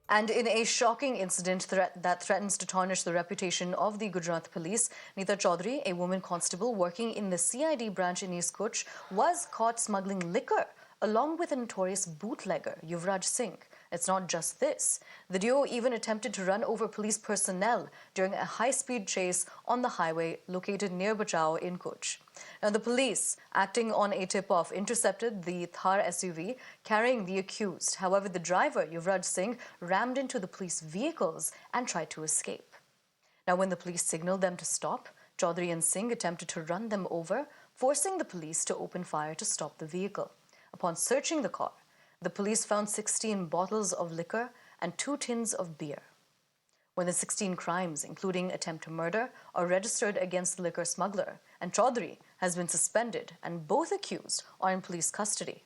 And in a shocking incident that threatens to tarnish the reputation of the Gujarat police, Neeta Chaudhary, a woman constable working in the CID branch in East Kuch, was caught smuggling liquor along with a notorious bootlegger, Yuvraj Singh. It's not just this. The duo even attempted to run over police personnel during a high-speed chase on the highway located near Bachao in Kuch. Now, the police, acting on a tip-off, intercepted the Thar SUV carrying the accused. However, the driver, Yuvraj Singh, rammed into the police vehicles and tried to escape. Now, when the police signaled them to stop, Chaudhary and Singh attempted to run them over, forcing the police to open fire to stop the vehicle. Upon searching the car, the police found 16 bottles of liquor and 2 tins of beer. When the 16 crimes, including attempt to murder, are registered against the liquor smuggler, and Chaudhary has been suspended and both accused are in police custody.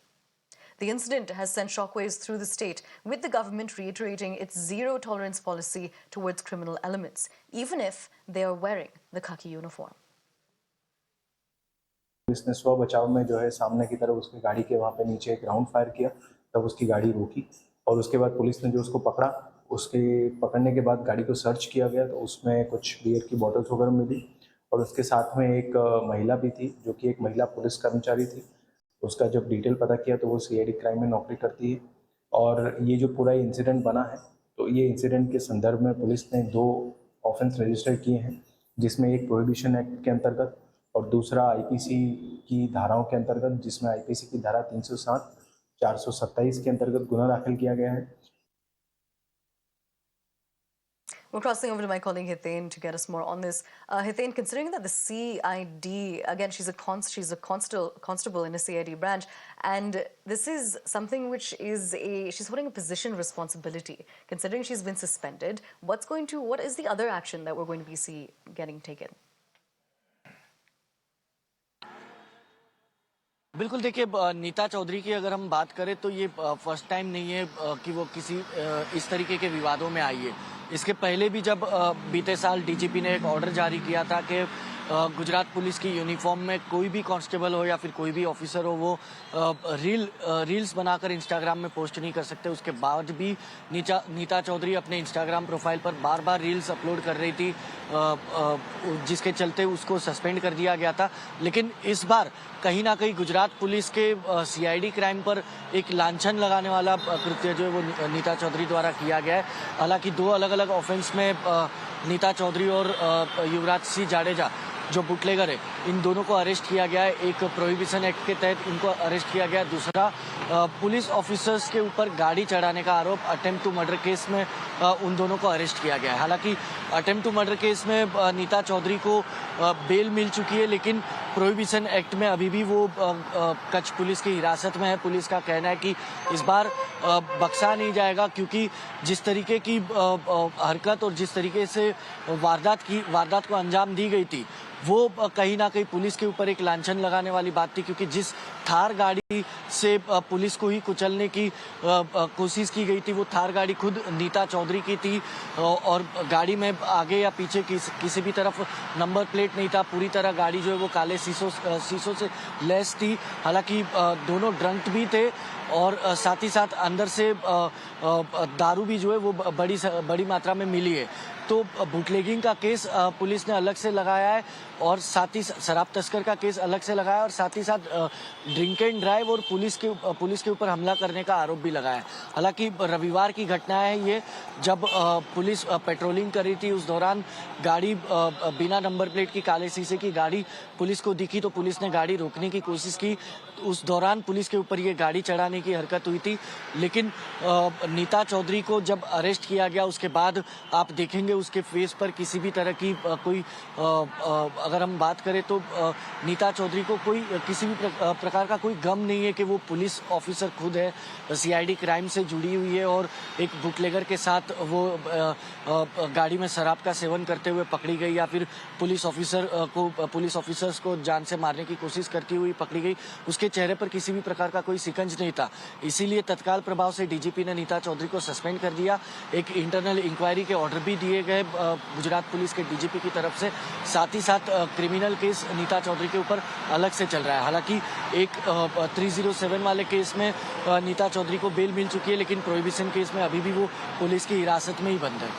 The incident has sent shockwaves through the state, with the government reiterating its zero-tolerance policy towards criminal elements, even if they are wearing the khaki uniform. Police ने स्व बचाव में जो है सामने की तरफ उसकी गाड़ी के वहाँ पे नीचे एक राउंड फायर किया, तब उसकी गाड़ी रुकी और उसके बाद पुलिस ने जो उसको पकड़ा, उसके पकड़ने के बाद गाड़ी को सर्च किया गया तो उसमें कुछ बियर की बॉटल्स वगैरह मिली और उसके साथ में एक महिला भी थी जो कि एक महिला पुलिस कर्मचारी थी। उसका जब डिटेल पता किया तो वो CID क्राइम में नौकरी करती है और ये जो पूरा इंसिडेंट बना है तो ये इंसिडेंट के संदर्भ में पुलिस ने 2 ऑफेंस रजिस्टर किए हैं, जिसमें एक प्रोहिबिशन एक्ट के अंतर्गत और दूसरा IPC की धाराओं के अंतर्गत, जिसमें IPC की धारा 307, 427 के अंतर्गत गुना दाखिल किया गया है। We're crossing over to my colleague Hiten to get us more on this. Hiten, considering that the CID, again, she's a constable in a CID branch, and this is something which is she's holding a position responsibility. Considering she's been suspended, what is the other action that we're going to be getting taken? बिल्कुल, देखिए नीता चौधरी की अगर हम बात करें तो ये first time नहीं है कि वो किसी इस तरीके के विवादों में आई है। इसके पहले भी जब बीते साल DGP ने एक ऑर्डर जारी किया था कि गुजरात पुलिस की यूनिफॉर्म में कोई भी कांस्टेबल हो या फिर कोई भी ऑफिसर हो वो रील्स बनाकर इंस्टाग्राम में पोस्ट नहीं कर सकते। उसके बाद भी नीता चौधरी अपने इंस्टाग्राम प्रोफाइल पर बार बार रील्स अपलोड कर रही थी, जिसके चलते उसको सस्पेंड कर दिया गया था। लेकिन इस बार कहीं ना कहीं गुजरात पुलिस के CID क्राइम पर एक लांछन लगाने वाला कृत्य जो है वो नीता चौधरी द्वारा किया गया है। हालांकि 2 अलग अलग ऑफेंस में नीता चौधरी और युवराज सिंह जाडेजा जो बुटलेगर है, इन दोनों को अरेस्ट किया गया है। एक प्रोहिबिशन एक्ट के तहत इनको अरेस्ट किया गया। दूसरा पुलिस ऑफिसर्स के ऊपर गाड़ी चढ़ाने का आरोप, अटेम्प्ट टू मर्डर केस में उन दोनों को अरेस्ट किया गया है। हालांकि अटेम्प्ट टू मर्डर केस में नीता चौधरी को बेल मिल चुकी है, लेकिन प्रोहिबिशन एक्ट में अभी भी वो कच्छ पुलिस की हिरासत में है। पुलिस का कहना है कि इस बार बख्शा नहीं जाएगा, क्योंकि जिस तरीके की हरकत और जिस तरीके से वारदात को अंजाम दी गई थी, वो कहीं ना कहीं पुलिस के ऊपर एक लांछन लगाने वाली बात थी। क्योंकि जिस थार गाड़ी से पुलिस को ही कुचलने की कोशिश की गई थी, वो थार गाड़ी खुद नीता चौधरी की थी और गाड़ी में आगे या पीछे किसी भी तरफ नंबर प्लेट नहीं था। पूरी तरह गाड़ी जो है वो काले शीशों से लैस थी। हालांकि दोनों ड्रंक भी थे और साथ ही साथ अंदर से दारू भी जो है वो बड़ी मात्रा में मिली है। तो बुटलेगिंग का केस पुलिस ने अलग से लगाया है और साथ ही शराब तस्कर का केस अलग से लगाया है और साथ ही साथ ड्रिंक एंड ड्राइव और पुलिस के ऊपर हमला करने का आरोप भी लगाया है। हालांकि रविवार की घटना है ये, जब पुलिस पेट्रोलिंग कर रही थी, उस दौरान गाड़ी बिना नंबर प्लेट की काले शीशे की गाड़ी पुलिस को दिखी तो पुलिस ने गाड़ी रोकने की कोशिश की। उस दौरान पुलिस के ऊपर ये गाड़ी चढ़ाने की हरकत हुई थी। लेकिन नीता चौधरी को जब अरेस्ट किया गया उसके बाद आप देखेंगे उसके फेस पर किसी भी तरह की कोई अगर हम बात करें तो नीता चौधरी को कोई किसी भी प्रकार का कोई गम नहीं है कि वो पुलिस ऑफिसर खुद है, CID क्राइम से जुड़ी हुई है और एक बुटलेगर के साथ वो गाड़ी में शराब का सेवन करते हुए पकड़ी गई या फिर पुलिस ऑफिसर्स को जान से मारने की कोशिश करती हुई पकड़ी गई। उसके चेहरे पर किसी भी प्रकार का कोई शिकंज नहीं था। इसीलिए तत्काल प्रभाव से डीजीपी ने नीता चौधरी को सस्पेंड कर दिया। एक इंटरनल इंक्वायरी के ऑर्डर भी दिए गए गुजरात पुलिस के डीजीपी की तरफ से। साथ ही साथ क्रिमिनल केस नीता चौधरी के ऊपर अलग से चल रहा है। हालांकि एक 307 वाले केस में नीता चौधरी को बेल मिल चुकी है, लेकिन प्रोहिबिशन केस में अभी भी वो पुलिस की हिरासत में ही बंद है।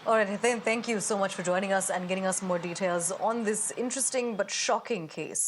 All right, Hiten, thank you so much for joining us and getting us more details on this interesting but shocking case.